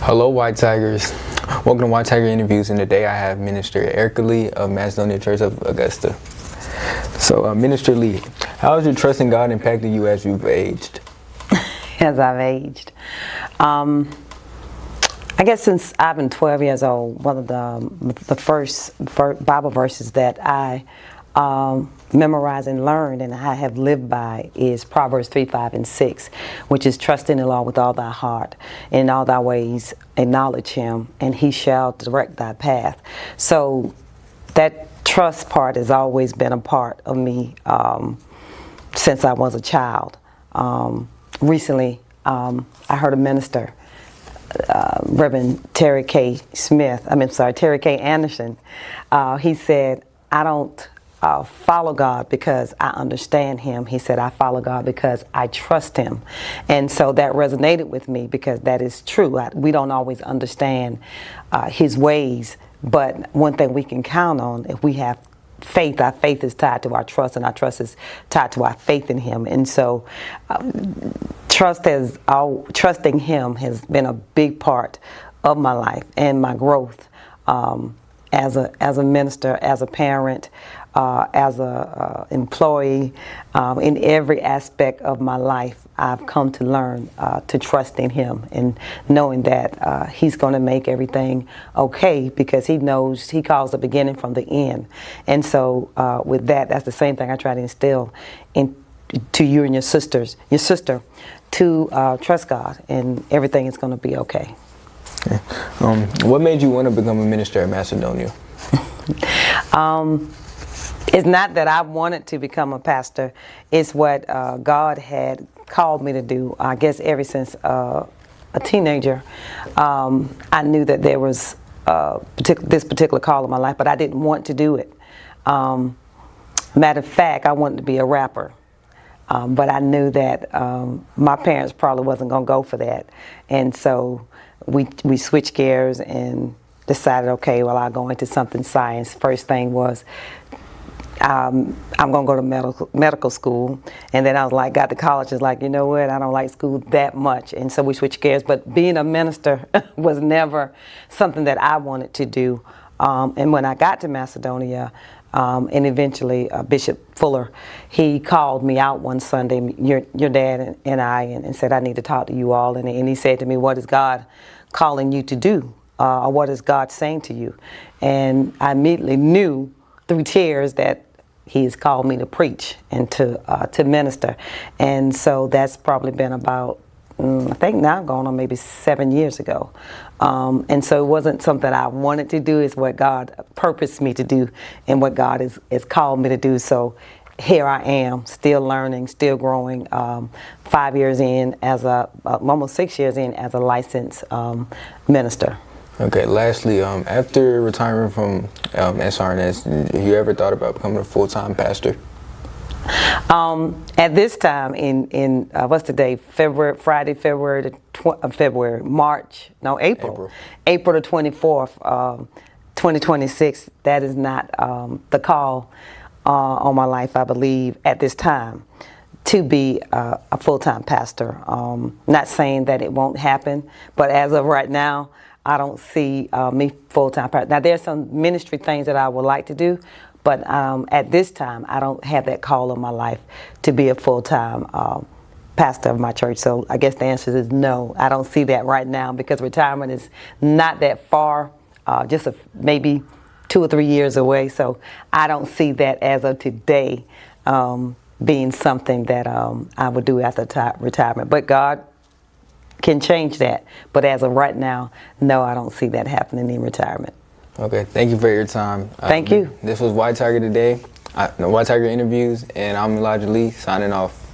Hello, White Tigers. Welcome to White Tiger Interviews, and today I have Minister Erika Lee of Macedonia Church of Augusta. So, Minister Lee, how has your trust in God impacted you as you've aged? As I've aged, I guess since I've been 12 years old, one of the first Bible verses that I memorized and learned and I have lived by is Proverbs 3, 5, and 6, which is trust in the Lord with all thy heart, in all thy ways acknowledge him, and he shall direct thy path. So that trust part has always been a part of me since I was a child. Recently, I heard a minister, Reverend Terry K. Anderson. He said, I don't follow God because I understand him. He said, I follow God because I trust him. And so that resonated with me because that is true. We don't always understand his ways, but one thing we can count on, if we have faith, our faith is tied to our trust, and our trust is tied to our faith in him. And so trusting him has been a big part of my life and my growth as a minister, as a parent, as a employee. In every aspect of my life, I've come to learn to trust in him and knowing that he's going to make everything okay because he knows, he calls the beginning from the end. And so with that, that's the same thing I try to instill to you and your sister to trust God, and everything is going to be okay. What made you want to become a minister at Macedonia? It's not that I wanted to become a pastor. It's what God had called me to do. I guess ever since a teenager, I knew that there was this particular call in my life, but I didn't want to do it. Matter of fact, I wanted to be a rapper. But I knew that my parents probably wasn't going to go for that. And so we switched gears and decided, okay, well, I'll go into something science. First thing was, I'm going to go to medical school. And then I was like, got to college, is like, you know what, I don't like school that much. And so we switched gears. But being a minister was never something that I wanted to do. And when I got to Macedonia, and eventually Bishop Fuller, he called me out one Sunday, your dad and I, and said, I need to talk to you all. And he said to me, what is God calling you to do? Or what is God saying to you? And I immediately knew through tears that he's called me to preach and to minister. And so that's probably been about, I think now going on maybe 7 years ago. And so it wasn't something I wanted to do, it's what God purposed me to do and what God has called me to do. So here I am, still learning, still growing, 5 years in as almost 6 years in as a licensed minister. Okay, lastly, after retiring from SRNS, have you ever thought about becoming a full-time pastor? At this time, in what's the day? April the 24th, 2026. That is not the call on my life, I believe, at this time, to be a full-time pastor. Not saying that it won't happen, but as of right now, I don't see me full-time pastor. Now, there's some ministry things that I would like to do, but at this time, I don't have that call in my life to be a full-time pastor of my church. So I guess the answer is no. I don't see that right now because retirement is not that far, just maybe 2 or 3 years away. So I don't see that as of today being something that I would do after retirement. But God can change that. But as of right now, no, I don't see that happening in retirement. Okay, thank you for your time. Thank you. This was White Tiger Today, White Tiger Interviews, and I'm Elijah Lee signing off.